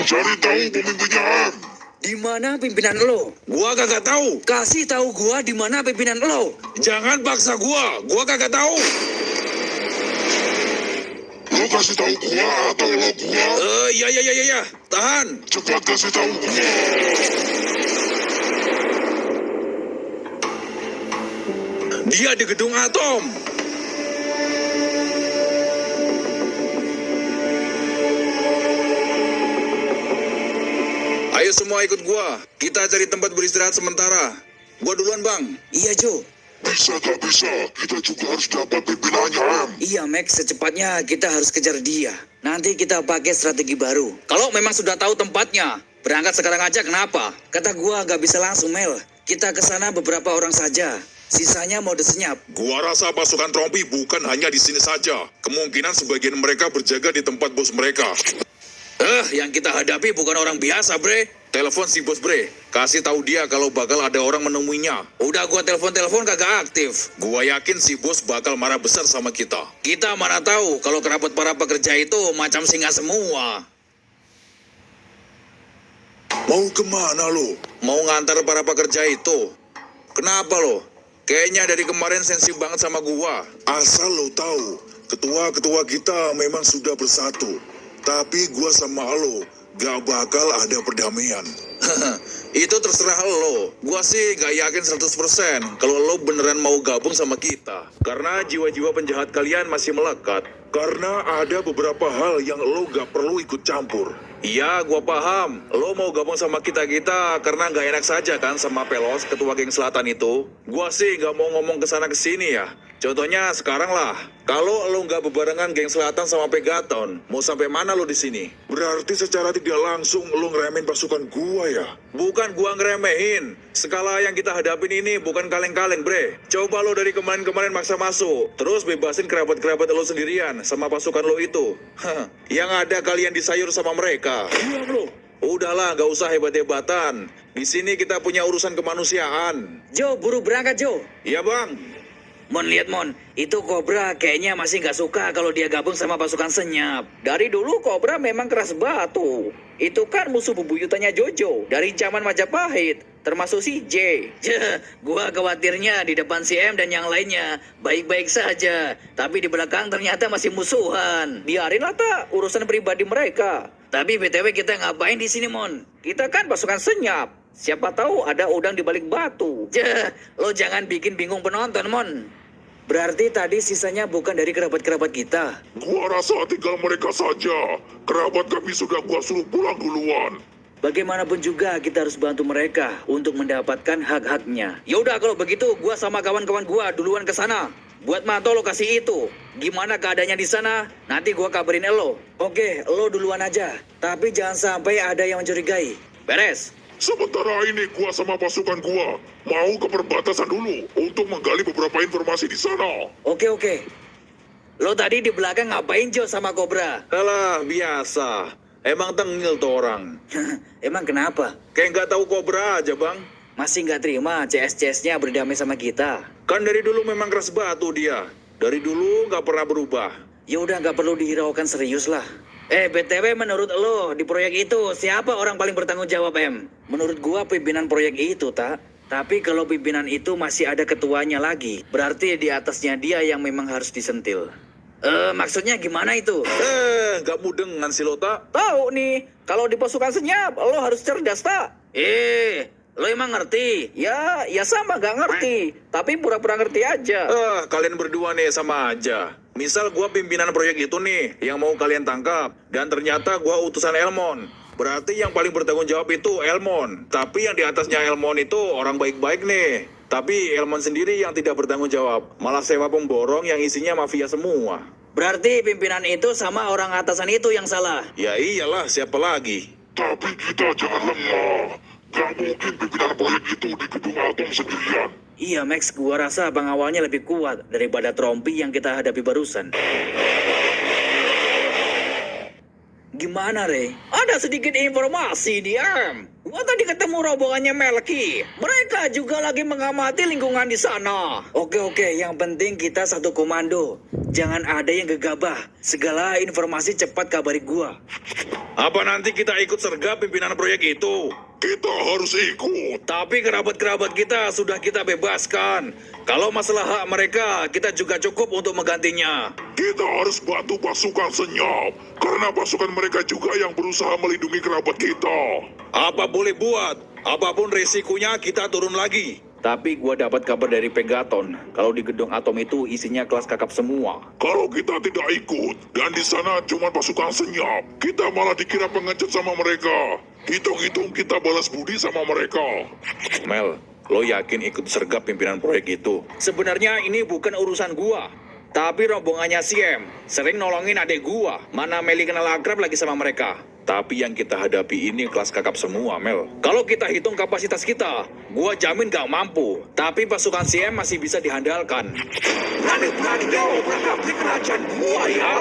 Cari tahu pemimpinnya, Em. Di mana pimpinan lo? Gua kagak tahu. Kasih tahu gua di mana pimpinan lo. Jangan paksa gua kagak tahu. Lo kasih tahu gua atau lo gua? Iya. Tahan. Cepat kasih tahu gua. Dia di gedung atom. Ayo semua ikut gua. Kita cari tempat beristirahat sementara. Gua duluan, Bang. Iya, Jo. Bisa gak bisa, kita juga harus dapat pimpinannya, Em. Iya, Max. Secepatnya kita harus kejar dia. Nanti kita pakai strategi baru. Kalau memang sudah tahu tempatnya, berangkat sekarang aja kenapa? Kata gua gak bisa langsung, Mel. Kita ke sana beberapa orang saja. Sisanya mode senyap. Gua rasa pasukan Trompi bukan hanya di sini saja. Kemungkinan sebagian mereka berjaga di tempat bos mereka. Yang kita hadapi bukan orang biasa, bre. Telepon si bos, Bre. Kasih tahu dia kalau bakal ada orang menemuinya. Udah gua telepon kagak aktif. Gua yakin si bos bakal marah besar sama kita. Kita mana tahu kalau kerabat para pekerja itu macam singa semua. Mau kemana lo? Mau ngantar para pekerja itu? Kenapa lo? Kayaknya dari kemarin sensi banget sama gua. Asal lo tahu, ketua-ketua kita memang sudah bersatu. Tapi gua sama lo gak bakal ada perdamaian. Itu terserah lo. Gua sih gak yakin 100% kalau lo beneran mau gabung sama kita. Karena jiwa-jiwa penjahat kalian masih melekat. Karena ada beberapa hal yang lo gak perlu ikut campur. Iya, gua paham. Lo mau gabung sama kita-kita karena gak enak saja kan sama Pelos, ketua geng selatan itu. Gua sih gak mau ngomong kesana kesini ya. Contohnya sekarang lah, kalau lo nggak bebarengan geng selatan sama Pegaton, mau sampai mana lo di sini? Berarti secara tidak langsung lo ngeremehin pasukan gua ya? Bukan gua ngeremehin. Skala yang kita hadapin ini bukan kaleng-kaleng, bre. Coba lo dari kemarin-kemarin maksa masuk, terus bebasin kerabat-kerabat lo sendirian sama pasukan lo itu. Yang ada kalian disayur sama mereka. Diam lo. Udahlah, gak usah hebat-hebatan. Di sini kita punya urusan kemanusiaan. Jo, buru berangkat, Jo. Iya, Bang. Mon, lihat Mon, itu Cobra kayaknya masih nggak suka kalau dia gabung sama pasukan senyap. Dari dulu Cobra memang keras batu. Itu kan musuh bebuyutannya Jojo dari zaman Majapahit, termasuk si J. Gua khawatirnya di depan si M dan yang lainnya baik-baik saja, tapi di belakang ternyata masih musuhan. Biarinlah tak urusan pribadi mereka. Tapi BTW kita ngapain di sini, Mon? Kita kan pasukan senyap. Siapa tahu ada udang di balik batu. Lo jangan bikin bingung penonton, Mon. Berarti tadi sisanya bukan dari kerabat-kerabat kita. Gua rasa tinggal mereka saja. Kerabat kami sudah gua suruh pulang duluan. Bagaimanapun juga kita harus bantu mereka untuk mendapatkan hak-haknya. Yaudah kalau begitu, gua sama kawan-kawan gua duluan ke sana. Buat mantau lokasi itu. Gimana keadaannya di sana? Nanti gua kabarin lo. Oke, lo duluan aja. Tapi jangan sampai ada yang mencurigai. Beres. Sementara ini gua sama pasukan gua mau ke perbatasan dulu untuk menggali beberapa informasi di sana. Oke. Lo tadi di belakang ngapain, Jo, sama Cobra? Alah, biasa. Emang tengil tuh orang. Emang kenapa? Kayak nggak tahu kobra aja, Bang. Masih nggak terima CS-CS-nya berdamai sama kita? Kan dari dulu memang keras batu dia. Dari dulu nggak pernah berubah. Ya udah, nggak perlu dihiraukan, serius lah. BTW menurut lo di proyek itu siapa orang paling bertanggung jawab, Em? Menurut gua pimpinan proyek itu, tak? Tapi kalau pimpinan itu masih ada ketuanya lagi, berarti di atasnya dia yang memang harus disentil. Maksudnya gimana itu? Nggak mudengan si Lota. Tahu nih, kalau di pasukan senyap lo harus cerdas, tak? Lo emang ngerti? Ya sama gak ngerti, tapi pura-pura ngerti aja. Kalian berdua nih sama aja. Misal gua pimpinan proyek itu nih, yang mau kalian tangkap. Dan ternyata gua utusan Elmon. Berarti yang paling bertanggung jawab itu Elmon. Tapi yang di atasnya Elmon itu orang baik-baik nih. Tapi Elmon sendiri yang tidak bertanggung jawab. Malah sewa pemborong yang isinya mafia semua. Berarti pimpinan itu sama orang atasan itu yang salah. Ya iyalah, siapa lagi? Tapi kita jangan lengah. Gak mungkin pimpinan proyek itu di gedung atom sendirian. Iya, Max, gua rasa pengawalnya lebih kuat daripada Trompi yang kita hadapi barusan. Gimana, Re? Ada sedikit informasi di Arm. Gua tadi ketemu rombongannya Melki. Mereka juga lagi mengamati lingkungan di sana. Oke, yang penting kita satu komando. Jangan ada yang gegabah. Segala informasi cepat kabari gua. Apa nanti kita ikut sergap pimpinan proyek itu? Kita harus ikut. Tapi kerabat-kerabat kita sudah kita bebaskan. Kalau masalah hak mereka, kita juga cukup untuk menggantinya. Kita harus bantu pasukan senyap. Karena pasukan mereka juga yang berusaha melindungi kerabat kita. Apa boleh buat, apapun resikonya kita turun lagi. Tapi gua dapat kabar dari Pegaton, kalau di gedung atom itu isinya kelas kakap semua. Kalau kita tidak ikut, dan di sana cuma pasukan senyap, kita malah dikira pengecut sama mereka. Hitung-hitung kita balas budi sama mereka. Mel, lo yakin ikut sergap pimpinan proyek itu? Sebenarnya ini bukan urusan gua, tapi rombongannya Siem sering nolongin adik gua. Mana Meli kenal akrab lagi sama mereka. Tapi yang kita hadapi ini kelas kakap semua, Mel. Kalau kita hitung kapasitas kita, gua jamin gak mampu. Tapi pasukan Siem masih bisa dihandalkan. Berani-beraninya mereka di kerajaan gua ya.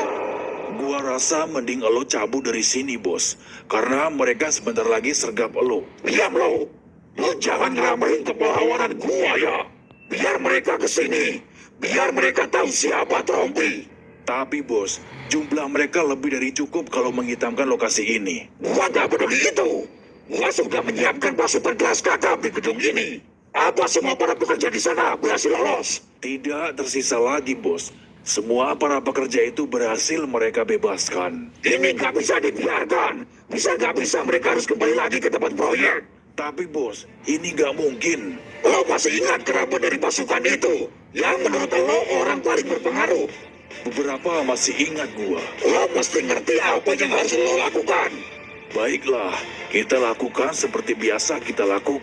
Gua rasa mending lo cabut dari sini, bos. Karena mereka sebentar lagi sergap lo. Diam lo. Lo jangan ngeramehin kepahlawanan gua ya. Biar mereka kesini. Biar mereka tahu siapa Trompi. Tapi, bos, jumlah mereka lebih dari cukup kalau menghitamkan lokasi ini. Gua gak peduli itu. Gua sudah menyiapkan pasukan kelas kakap di gedung ini. Apa semua para pekerja di sana berhasil lolos? Tidak tersisa lagi, bos. Semua para pekerja itu berhasil mereka bebaskan. Ini gak bisa dibiarkan. Gak bisa mereka harus kembali lagi ke tempat proyek. Tapi, bos, ini gak mungkin. Lo masih ingat kerabat dari pasukan itu? Yang menurut lo orang paling berpengaruh. Beberapa masih ingat gua. Lo mesti ngerti apa yang harus lo lakukan. Baiklah, kita lakukan seperti biasa kita lakukan.